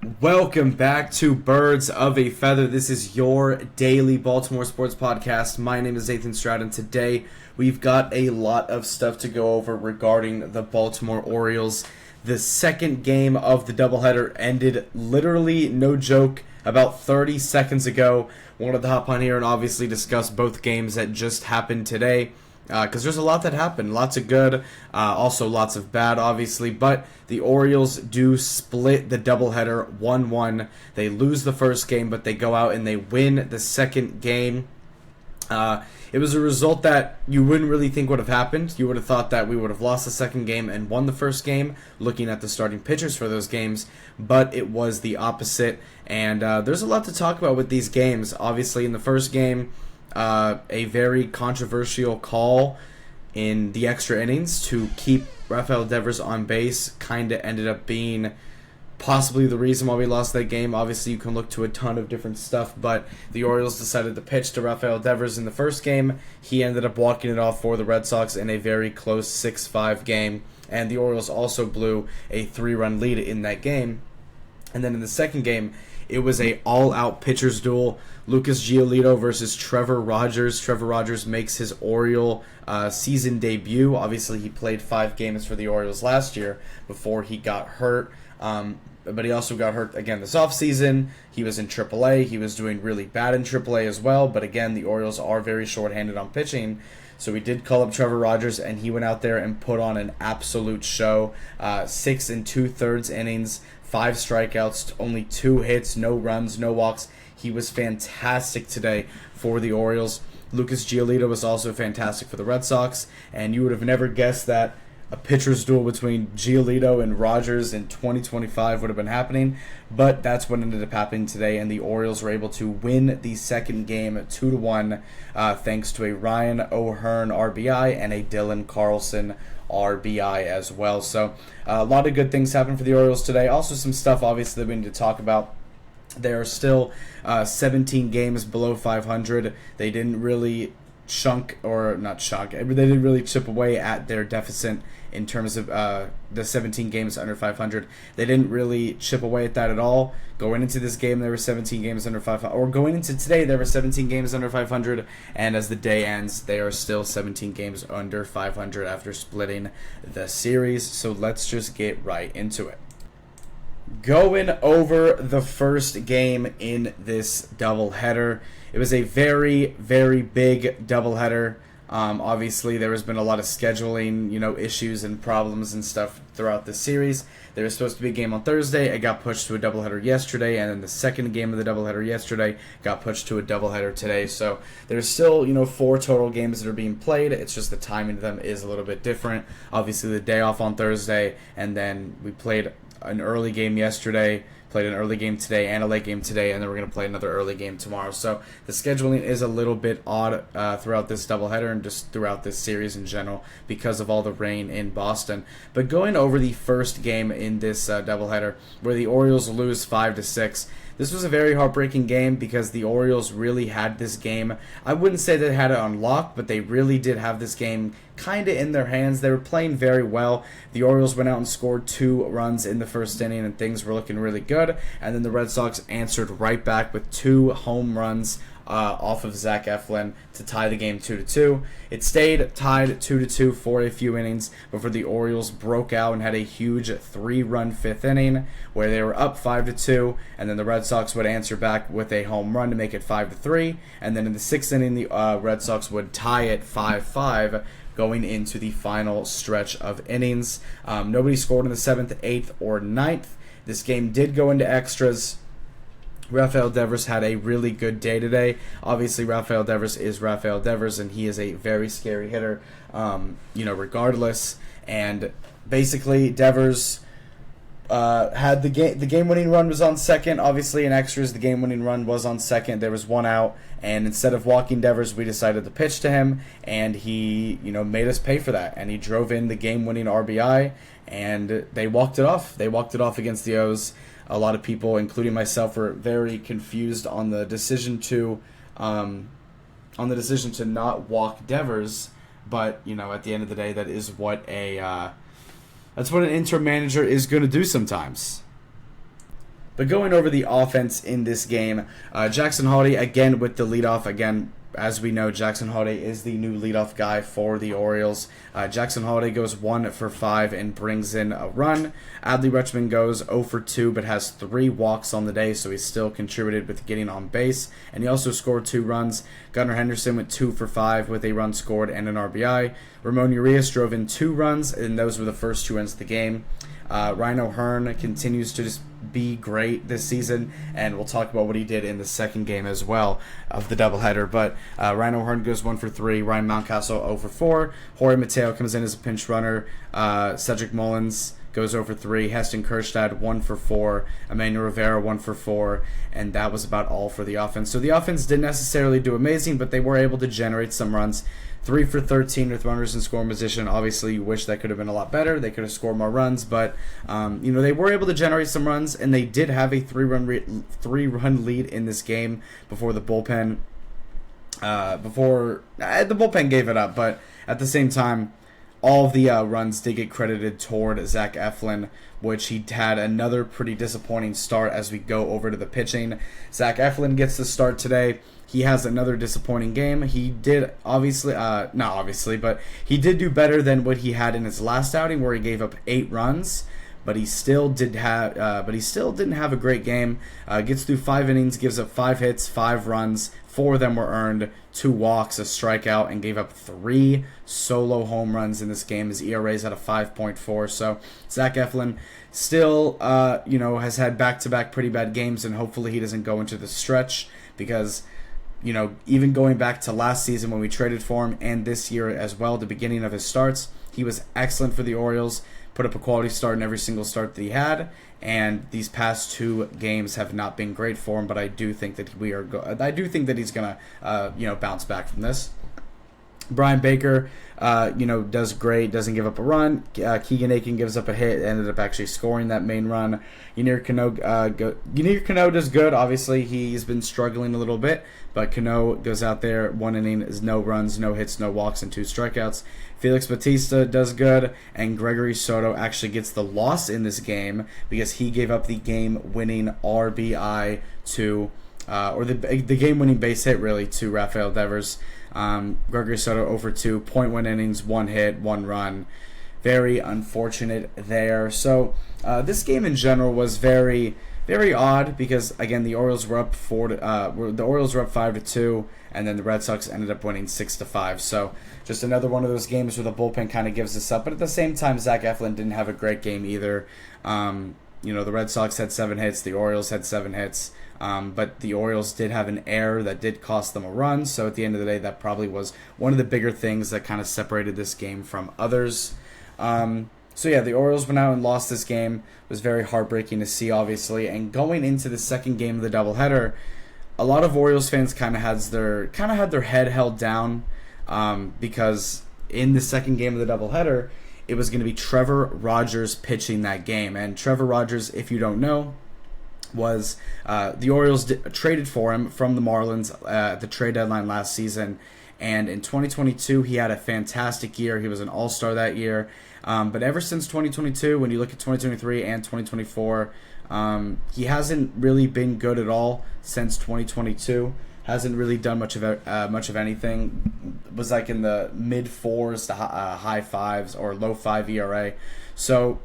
Welcome back to Birds of a Feather. This is your daily Baltimore sports podcast. My name is Nathan Stroud, and today we've got a lot of stuff to go over regarding the Baltimore Orioles. The second game of the doubleheader ended literally, no joke, about 30 seconds ago. Wanted to hop on here and obviously discuss both games that just happened today. Because there's a lot that happened. Lots of good, also lots of bad, obviously. But the Orioles do split the doubleheader 1-1. They lose the first game, but they go out and they win the second game. It was a result that you wouldn't really think would have happened. You would have thought that we would have lost the second game and won the first game, looking at the starting pitchers for those games, but it was the opposite. And there's a lot to talk about with these games. Obviously, in the first game, a very controversial call in the extra innings to keep Rafael Devers on base kind of ended up being possibly the reason why we lost that game. Obviously, you can look to a ton of different stuff, but the Orioles decided to pitch to Rafael Devers in the first game. He ended up walking it off for the Red Sox in a very close 6-5 game, and the Orioles also blew a 3-run lead in that game. And then in the second game, it was a all-out pitchers duel. Lucas Giolito versus Trevor Rogers. Trevor Rogers makes his Oriole season debut. Obviously, he played 5 games for the Orioles last year before he got hurt. But he also got hurt again this offseason. He was in AAA. He was doing really bad in AAA as well. But again, the Orioles are very shorthanded on pitching. So we did call up Trevor Rogers, and he went out there and put on an absolute show. 6 2/3 innings, 5 strikeouts, only 2 hits, no runs, no walks. He was fantastic today for the Orioles. Lucas Giolito was also fantastic for the Red Sox, and you would have never guessed that a pitcher's duel between Giolito and Rogers in 2025 would have been happening, but that's what ended up happening today, and the Orioles were able to win the second game 2-1 thanks to a Ryan O'Hearn RBI and a Dylan Carlson RBI as well. So a lot of good things happened for the Orioles today. Also some stuff, obviously, that we need to talk about. They are still 17 games below 500. They didn't really they didn't really chip away at their deficit in terms of the 17 games under 500. They didn't really chip away at that at all. Going into this game, there were 17 games under 500. Or going into today, there were 17 games under 500. And as the day ends, they are still 17 games under 500 after splitting the series. So let's just get right into it. Going over the first game in this doubleheader. It was a very, very big doubleheader. Obviously, there has been a lot of scheduling, issues and problems and stuff throughout this series. There was supposed to be a game on Thursday. It got pushed to a doubleheader yesterday, and then the second game of the doubleheader yesterday got pushed to a doubleheader today. So there's still, 4 total games that are being played. It's just the timing of them is a little bit different. Obviously, the day off on Thursday, and then we played an early game yesterday, played an early game today and a late game today, and then we're going to play another early game tomorrow. So the scheduling is a little bit odd throughout this doubleheader and just throughout this series in general because of all the rain in Boston. But going over the first game in this doubleheader, where the Orioles lose 5-6, this was a very heartbreaking game because the Orioles really had this game. I wouldn't say they had it on lock, but they really did have this game kind of in their hands. They were playing very well. The Orioles went out and scored 2 runs in the first inning, and things were looking really good. And then the Red Sox answered right back with 2 home runs off of Zach Eflin to tie the game 2-2. It stayed tied 2-2 for a few innings before the Orioles broke out and had a huge 3-run 5th inning where they were up 5-2, and then the Red Sox would answer back with a home run to make it 5-3, and then in the 6th inning the Red Sox would tie it 5-5 going into the final stretch of innings. Nobody scored in the 7th, 8th, or 9th. This game did go into extras. Rafael Devers had a really good day today. Obviously, Rafael Devers is Rafael Devers, and he is a very scary hitter, regardless. And basically, Devers had the game-winning run was on second. Obviously, in extras, the game-winning run was on second. There was 1 out, and instead of walking Devers, we decided to pitch to him, and he, made us pay for that. And he drove in the game-winning RBI, and they walked it off. They walked it off against the O's. A lot of people, including myself, were very confused on the decision to not walk Devers. But at the end of the day, that is what that's what an interim manager is going to do sometimes. But going over the offense in this game, Jackson Holiday again with the leadoff. Again, as we know, Jackson Holiday is the new leadoff guy for the Orioles. Jackson Holiday goes 1 for 5 and brings in a run. Adley Rutschman goes 0 for 2 but has 3 walks on the day, so he still contributed with getting on base. And he also scored 2 runs. Gunnar Henderson went 2 for 5 with a run scored and an RBI. Ramon Urias drove in 2 runs, and those were the first 2 runs of the game. Ryan O'Hearn continues to just be great this season, and we'll talk about what he did in the second game as well of the doubleheader. But Ryan O'Hearn goes 1 for 3, Ryan Mountcastle 0 for 4, Jorge Mateo comes in as a pinch runner, Cedric Mullins goes 0 for 3, Heston Kjerstad 1 for 4, Emmanuel Rivera 1 for 4, and that was about all for the offense. So the offense didn't necessarily do amazing, but they were able to generate some runs. 3 for 13 with runners in scoring position. Obviously, you wish that could have been a lot better. They could have scored more runs, but they were able to generate some runs, and they did have a 3-run lead in this game before the bullpen. The bullpen gave it up, but at the same time, all of the runs did get credited toward Zach Eflin, which he had another pretty disappointing start as we go over to the pitching. Zach Eflin gets the start today. He has another disappointing game. He did but he did do better than what he had in his last outing, where he gave up 8 runs. But he still didn't have a great game. Gets through 5 innings, gives up 5 hits, 5 runs. 4 of them were earned, 2 walks, a strikeout, and gave up 3 solo home runs in this game. His ERA is at a 5.4. So Zach Eflin still, has had back-to-back pretty bad games, and hopefully he doesn't go into the stretch because, even going back to last season when we traded for him, and this year as well, the beginning of his starts, he was excellent for the Orioles. Put up a quality start in every single start that he had, and these past 2 games have not been great for him. But I do think that he's gonna, bounce back from this. Brian Baker, does great, doesn't give up a run. Keegan Aiken gives up a hit, ended up actually scoring that main run. Yunier Cano does good. Obviously, he's been struggling a little bit, but Cano goes out there, 1 inning, is no runs, no hits, no walks, and 2 strikeouts. Felix Bautista does good, and Gregory Soto actually gets the loss in this game because he gave up the game-winning RBI to, the game-winning base hit, really, to Rafael Devers. Gregory Soto 0 for 2, 0.1 innings, 1 hit, 1 run. Very unfortunate there. So this game in general was very, very odd because, again, the Orioles were up 5-2, and then the Red Sox ended up winning 6-5. So just another one of those games where the bullpen kind of gives us up. But at the same time, Zach Eflin didn't have a great game either. The Red Sox had 7 hits, the Orioles had 7 hits. But the Orioles did have an error that did cost them a run. So at the end of the day, that probably was one of the bigger things that kind of separated this game from others. The Orioles went out and lost this game. It was very heartbreaking to see, obviously. And going into the second game of the doubleheader, a lot of Orioles fans kind of had their head held down because in the second game of the doubleheader, it was going to be Trevor Rogers pitching that game. And Trevor Rogers, if you don't know, was the Orioles traded for him from the Marlins at the trade deadline last season. And in 2022, he had a fantastic year. He was an all-star that year. But ever since 2022, when you look at 2023 and 2024, he hasn't really been good at all since 2022. Hasn't really done much of anything. Was like in the mid 4s to high 5s or low 5 ERA. So,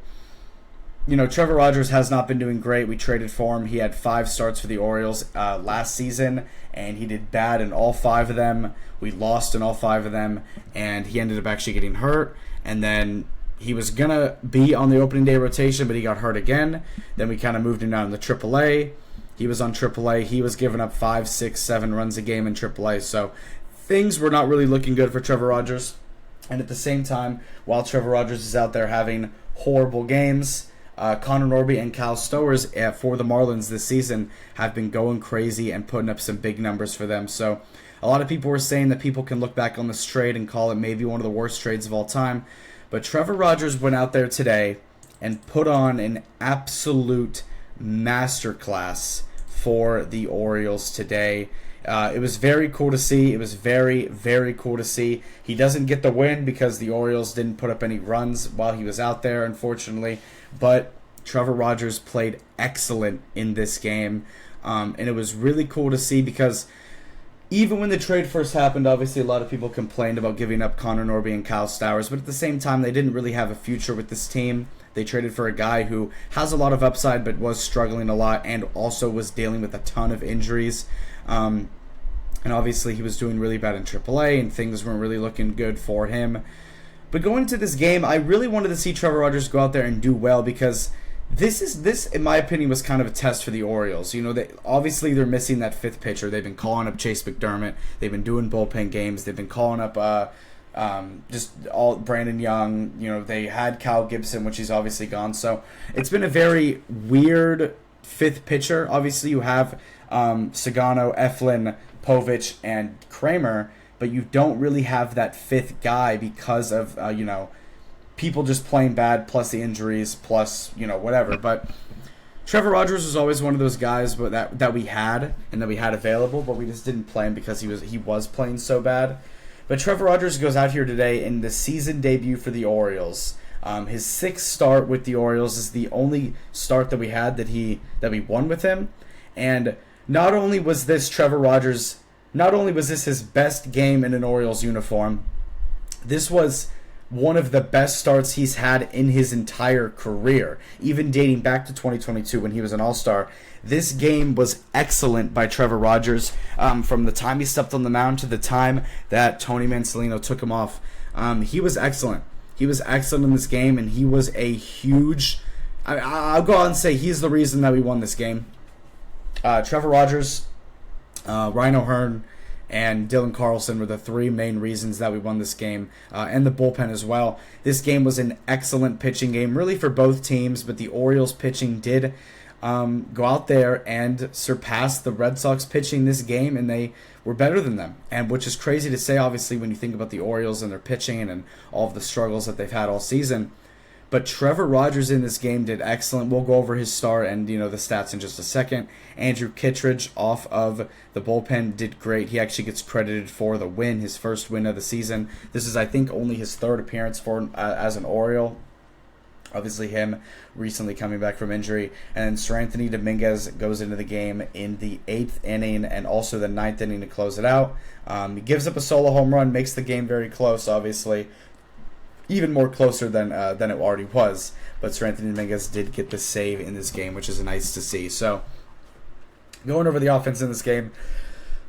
Trevor Rogers has not been doing great. We traded for him. He had 5 starts for the Orioles last season, and he did bad in all 5 of them. We lost in all 5 of them, and he ended up actually getting hurt. And then he was going to be on the opening day rotation, but he got hurt again. Then we kind of moved him down to AAA. He was on AAA. He was giving up 5, 6, 7 runs a game in AAA. So things were not really looking good for Trevor Rogers. And at the same time, while Trevor Rogers is out there having horrible games, Connor Norby and Kyle Stowers for the Marlins this season have been going crazy and putting up some big numbers for them. So a lot of people were saying that people can look back on this trade and call it maybe one of the worst trades of all time. But Trevor Rogers went out there today and put on an absolute masterclass for the Orioles today. It was very cool to see. It was very, very cool to see. He doesn't get the win because the Orioles didn't put up any runs while he was out there, unfortunately. But Trevor Rogers played excellent in this game, and it was really cool to see because even when the trade first happened, obviously a lot of people complained about giving up Connor Norby and Kyle Stowers, but at the same time, they didn't really have a future with this team. They traded for a guy who has a lot of upside but was struggling a lot and also was dealing with a ton of injuries. And obviously he was doing really bad in AAA and things weren't really looking good for him. But going into this game, I really wanted to see Trevor Rogers go out there and do well because this, in my opinion, was kind of a test for the Orioles. You know, obviously they're missing that fifth pitcher. They've been calling up Chase McDermott. They've been doing bullpen games. They've been calling up just all Brandon Young. You know, they had Kyle Gibson, which he's obviously gone. So it's been a very weird fifth pitcher. Obviously, you have Sagano, Eflin, Povich, and Kramer, but you don't really have that fifth guy because of people just playing bad, plus the injuries, plus whatever. But Trevor Rogers was always one of those guys, but that we had and that we had available, but we just didn't play him because he was playing so bad. But Trevor Rogers goes out here today in the season debut for the Orioles. His sixth start with the Orioles is the only start that we had that we won with him. And not only was this his best game in an Orioles uniform, this was one of the best starts he's had in his entire career, even dating back to 2022 when he was an All-Star. This game was excellent by Trevor Rogers from the time he stepped on the mound to the time that Tony Mansolino took him off. He was excellent. He was excellent in this game, and he was a huge... I'll go out and say he's the reason that we won this game. Trevor Rogers, Ryan O'Hearn, and Dylan Carlson were the three main reasons that we won this game, and the bullpen as well. This game was an excellent pitching game, really for both teams, but the Orioles pitching did go out there and surpass the Red Sox pitching this game, and they were better than them, and which is crazy to say, obviously, when you think about the Orioles and their pitching and all of the struggles that they've had all season. But Trevor Rogers in this game did excellent. We'll go over his start and the stats in just a second. Andrew Kittredge off of the bullpen did great. He actually gets credited for the win, his first win of the season. This is, I think, only his third appearance for as an Oriole. Obviously, him recently coming back from injury. And then Sir Anthony Dominguez goes into the game in the 8th inning and also the 9th inning to close it out. He gives up a solo home run, makes the game very close, obviously. Even more closer than it already was. But Sir Anthony Dominguez did get the save in this game, which is nice to see. So, going over the offense in this game,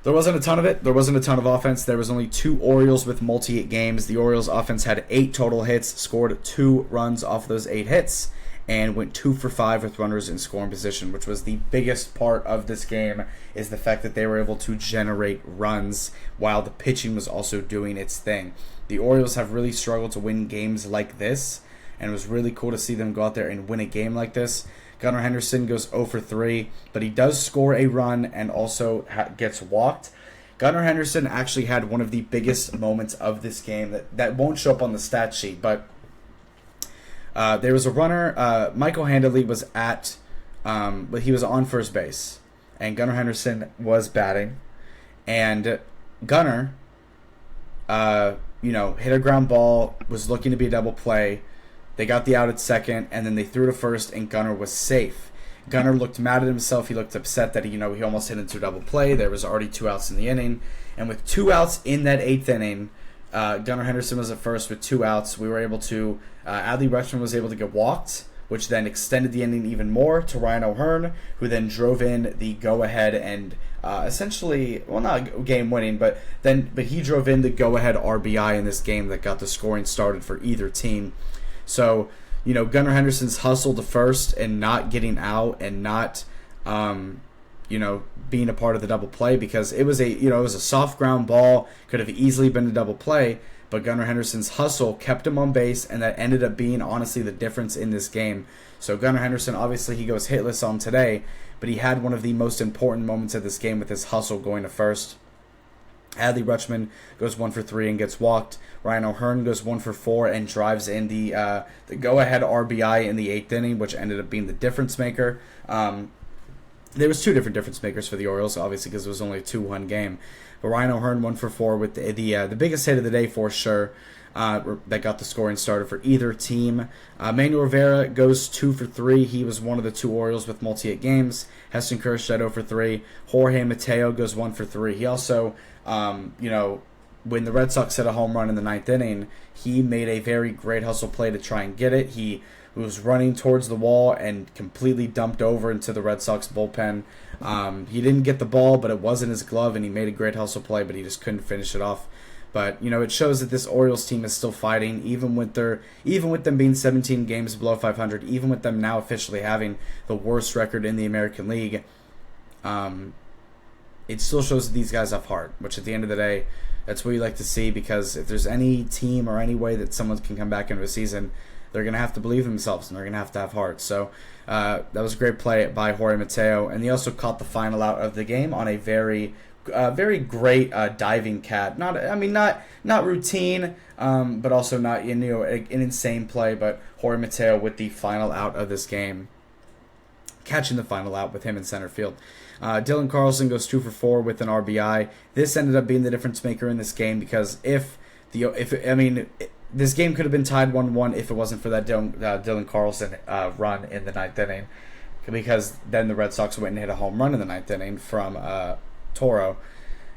there wasn't a ton of it. There wasn't a ton of offense. There was only 2 Orioles with multi-hit games. The Orioles offense had 8 total hits, scored 2 runs off those 8 hits, and went 2 for 5 with runners in scoring position, which was the biggest part of this game, is the fact that they were able to generate runs while the pitching was also doing its thing. The Orioles have really struggled to win games like this, and it was really cool to see them go out there and win a game like this. Gunnar Henderson goes 0 for 3, but he does score a run and also gets walked. Gunnar Henderson actually had one of the biggest moments of this game that won't show up on the stat sheet, but there was a runner. Michael Handley was but he was on first base, and Gunnar Henderson was batting, and Gunnar, hit a ground ball, was looking to be a double play. They got the out at second, and then they threw to first, and Gunnar was safe. Gunnar looked mad at himself. He looked upset that he almost hit into a double play. There was already 2 outs in the inning, and with 2 outs in that 8th inning, Gunnar Henderson was at first with 2 outs. We were able to, Adley Rutschman was able to get walked, which then extended the inning even more to Ryan O'Hearn, who then drove in the go-ahead and essentially, well, not game-winning, but he drove in the go-ahead RBI in this game that got the scoring started for either team. So, Gunnar Henderson's hustle to first and not getting out and not, being a part of the double play, because it was a soft ground ball, could have easily been a double play, but Gunnar Henderson's hustle kept him on base, and that ended up being, honestly, the difference in this game. So Gunnar Henderson, obviously, he goes hitless on today, but he had one of the most important moments of this game with his hustle going to first. Adley Rutschman goes 1 for 3 and gets walked. Ryan O'Hearn goes 1 for 4 and drives in the go-ahead RBI in the 8th inning, which ended up being the difference maker. There was two different difference makers for the Orioles, obviously, because it was only a 2-1 game. But Ryan O'Hearn 1 for 4 with the biggest hit of the day for sure. That got the scoring started for either team. Manuel Rivera goes 2 for 3. He was one of the two Orioles with multi-hit games. Heston Kjerstad 0 for 3. Jorge Mateo goes 1 for 3. He also, when the Red Sox hit a home run in the ninth inning, he made a very great hustle play to try and get it. He was running towards the wall and completely dumped over into the Red Sox bullpen. He didn't get the ball, but it was in his glove, and he made a great hustle play, but he just couldn't finish it off. But, it shows that this Orioles team is still fighting, even with them being 17 games below 500, even with them now officially having the worst record in the American League. It still shows that these guys have heart, which at the end of the day, that's what you like to see, because if there's any team or any way that someone can come back into a season, they're going to have to believe in themselves, and they're going to have heart. So that was a great play by Jorge Mateo, and he also caught the final out of the game on a very great diving cat. Not routine, but also not an insane play. But Jorge Mateo with the final out of this game, catching the final out with him in center field. Dylan Carlson goes 2 for 4 with an RBI. This ended up being the difference maker in this game, because this game could have been tied 1-1 if it wasn't for that Dylan Carlson run in the ninth inning, because then the Red Sox went and hit a home run in the ninth inning from Toro.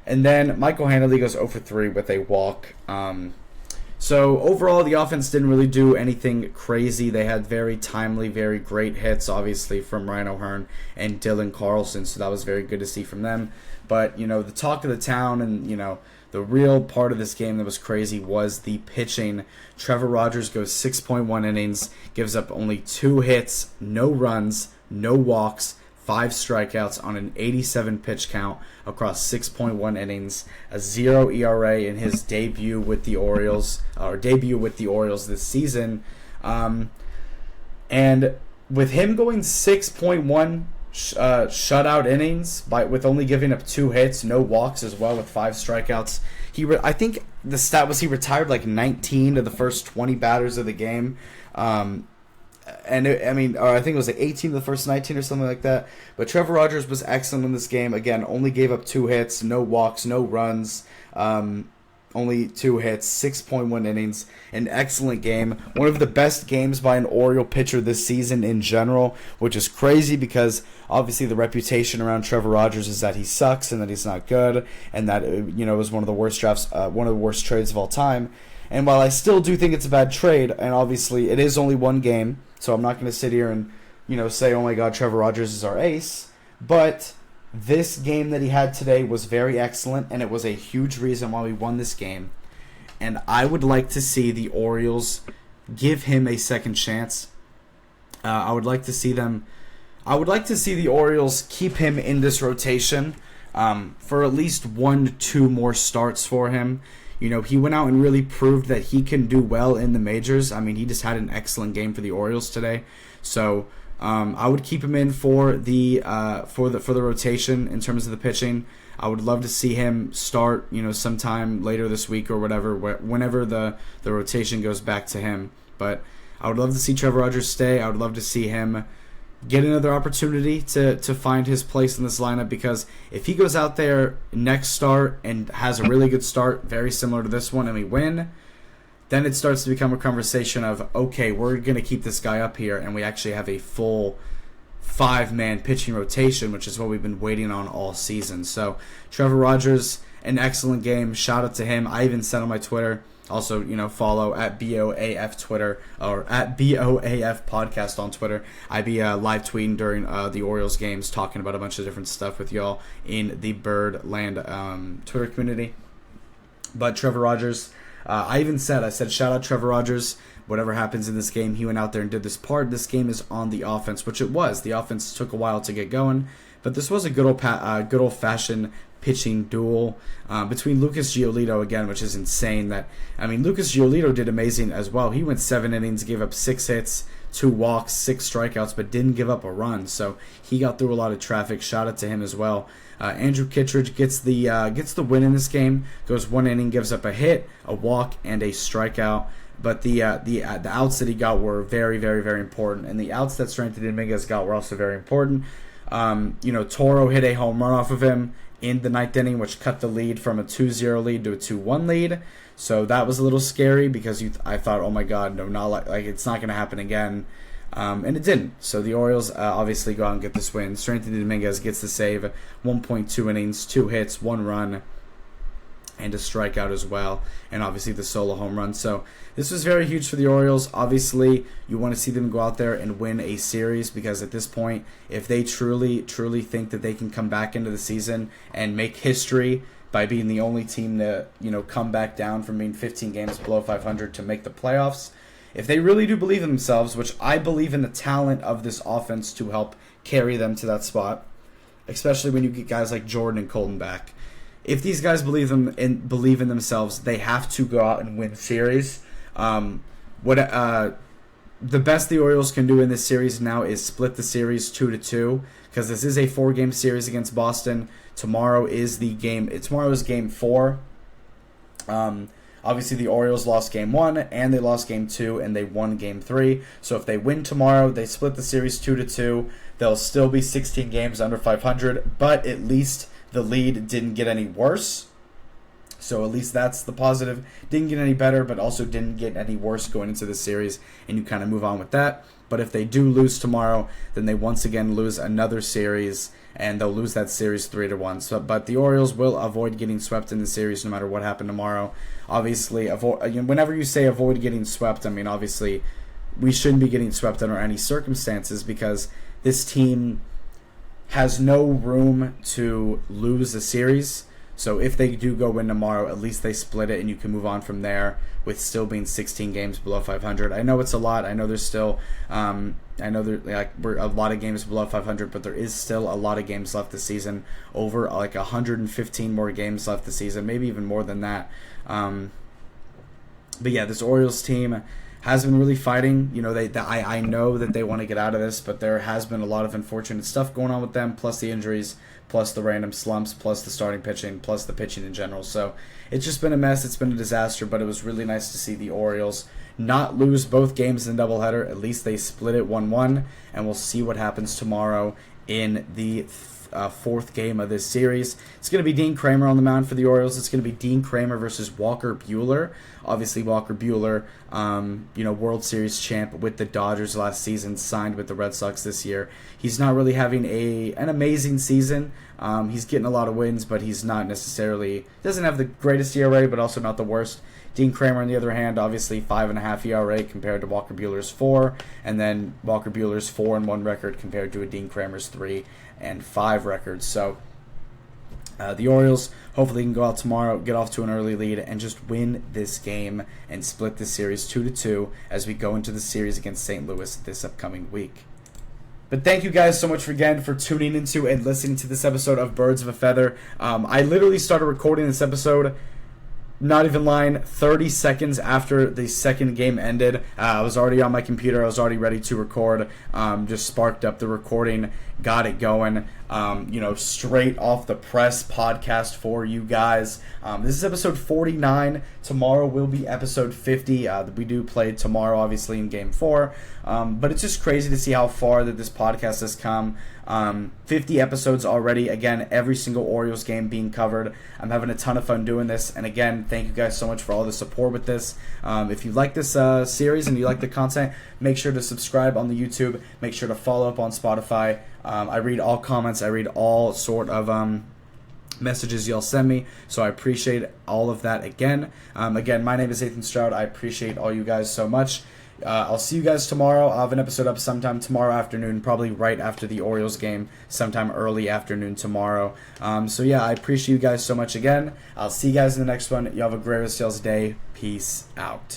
And then Michael Hanley goes 0 for 3 with a walk. So overall, the offense didn't really do anything crazy. They had very timely, very great hits, obviously, from Ryan O'Hearn and Dylan Carlson, so that was very good to see from them. But, the talk of the town and, the real part of this game that was crazy was the pitching. Trevor Rogers goes 6.1 innings, gives up only 2 hits, no runs, no walks, 5 strikeouts on an 87 pitch count across 6.1 innings, a 0 ERA in his debut with the Orioles this season. And with him going 6.1 shutout innings with only giving up 2 hits, no walks as well, with 5 strikeouts, I think the stat was he retired like 19 of the first 20 batters of the game. I think it was like 18 of the first 19 or something like that. But Trevor Rogers was excellent in this game. Again, only gave up 2 hits, no walks, no runs, only 2 hits, 6.1 innings. An excellent game. One of the best games by an Oriole pitcher this season in general, which is crazy because obviously the reputation around Trevor Rogers is that he sucks and that he's not good, and that it was one of the worst trades of all time. And while I still do think it's a bad trade, and obviously it is only one game, so I'm not going to sit here and, say, oh my God, Trevor Rogers is our ace. But this game that he had today was very excellent, and it was a huge reason why we won this game. And I would like to see the Orioles give him a second chance. I would like to see the Orioles keep him in this rotation for at least 1-2 more starts for him. He went out and really proved that he can do well in the majors. He just had an excellent game for the Orioles today. So I would keep him in for the rotation in terms of the pitching. I would love to see him start, sometime later this week or whatever, whenever the rotation goes back to him. But I would love to see Trevor Rogers stay. I would love to see him get another opportunity to find his place in this lineup, because if he goes out there next start and has a really good start, very similar to this one, and we win, then it starts to become a conversation of, okay, we're going to keep this guy up here, and we actually have a full 5-man pitching rotation, which is what we've been waiting on all season. So Trevor Rogers, an excellent game. Shout out to him. I even said on my Twitter, also, follow at BOAF Twitter, or at BOAF Podcast on Twitter. I be live tweeting during the Orioles games, talking about a bunch of different stuff with y'all in the Birdland Twitter community. But Trevor Rogers, I said shout out Trevor Rogers. Whatever happens in this game, he went out there and did this part. This game is on the offense, which it was. The offense took a while to get going, but this was a good old-fashioned pitching duel between Lucas Giolito again, which is insane. Lucas Giolito did amazing as well. He went 7 innings, gave up 6 hits, 2 walks, 6 strikeouts, but didn't give up a run. So he got through a lot of traffic. Shout out to him as well. Andrew Kittredge gets the win in this game. Goes 1 inning, gives up a hit, a walk, and a strikeout. But the outs that he got were very, very, very important, and the outs that Strength Dominguez got were also very important. Toro hit a home run off of him in the ninth inning, which cut the lead from a 2-0 lead to a 2-1 lead. So that was a little scary because I thought, oh my God, no, not like it's not going to happen again. And it didn't. So the Orioles obviously go out and get this win. Seranthony Dominguez gets the save, 1.2 innings, 2 hits, 1 run, and a strikeout as well, and obviously the solo home run. So this was very huge for the Orioles. Obviously, you want to see them go out there and win a series because at this point, if they truly think that they can come back into the season and make history by being the only team to come back down from being 15 games below 500 to make the playoffs, if they really do believe in themselves, which I believe in the talent of this offense to help carry them to that spot, especially when you get guys like Jordan and Colton back. If these guys believe in themselves, they have to go out and win series. The best the Orioles can do in this series now is split the series 2-2 because this is a 4-game series against Boston. Tomorrow is game 4. Obviously, the Orioles lost game 1 and they lost game 2 and they won game 3. So if they win tomorrow, they split the series 2-2. They'll still be 16 games under 500, but at least the lead didn't get any worse. So at least that's the positive. Didn't get any better, but also didn't get any worse going into the series, and you kind of move on with that. But if they do lose tomorrow, then they once again lose another series, and they'll lose that series 3-1. So, but the Orioles will avoid getting swept in the series no matter what happened tomorrow. Obviously, whenever you say avoid getting swept, I mean, obviously, we shouldn't be getting swept under any circumstances because this team has no room to lose a series. So if they do go win tomorrow, at least they split it and you can move on from there with still being 16 games below 500. I know it's a lot. I know there's still we're a lot of games below 500, but there is still a lot of games left this season. Over 115 more games left this season, maybe even more than that. But yeah, this Orioles team has been really fighting. I know that they want to get out of this, but there has been a lot of unfortunate stuff going on with them, plus the injuries, plus the random slumps, plus the starting pitching, plus the pitching in general. So it's just been a mess. It's been a disaster, but it was really nice to see the Orioles not lose both games in the doubleheader. At least they split it 1-1, and we'll see what happens tomorrow in the fourth game of this series. It's going to be Dean Kramer on the mound for the Orioles. It's going to be Dean Kramer versus Walker Buehler. Obviously, Walker Buehler, World Series champ with the Dodgers last season, signed with the Red Sox this year. He's not really having an amazing season. He's getting a lot of wins, but he's not necessarily doesn't have the greatest ERA, but also not the worst. Dean Kramer, on the other hand, obviously 5.5 ERA compared to Walker Buehler's 4, and then Walker Buehler's 4-1 record compared to a Dean Kramer's 3-5 record. So the Orioles hopefully can go out tomorrow, get off to an early lead, and just win this game and split this series 2-2 as we go into the series against St. Louis this upcoming week. But thank you guys so much again for tuning into and listening to this episode of Birds of a Feather. I literally started recording this episode, not even lying, 30 seconds after the second game ended. I was already on my computer. I was already ready to record. Just sparked up the recording, got it going. Straight off the press podcast for you guys. This is episode 49. Tomorrow will be episode 50. We do play tomorrow, obviously, in Game 4. But it's just crazy to see how far that this podcast has come. 50 episodes already. Again, every single Orioles game being covered. I'm having a ton of fun doing this. And again, thank you guys so much for all the support with this. If you like this series and you like the content, make sure to subscribe on the YouTube. Make sure to follow up on Spotify. I read all comments. I read all sort of messages y'all send me, so I appreciate all of that again. Again, my name is Ethan Stroud. I appreciate all you guys so much. I'll see you guys tomorrow. I'll have an episode up sometime tomorrow afternoon, probably right after the Orioles game, sometime early afternoon tomorrow. So yeah, I appreciate you guys so much again. I'll see you guys in the next one. You have a great rest of y'all's day. Peace out.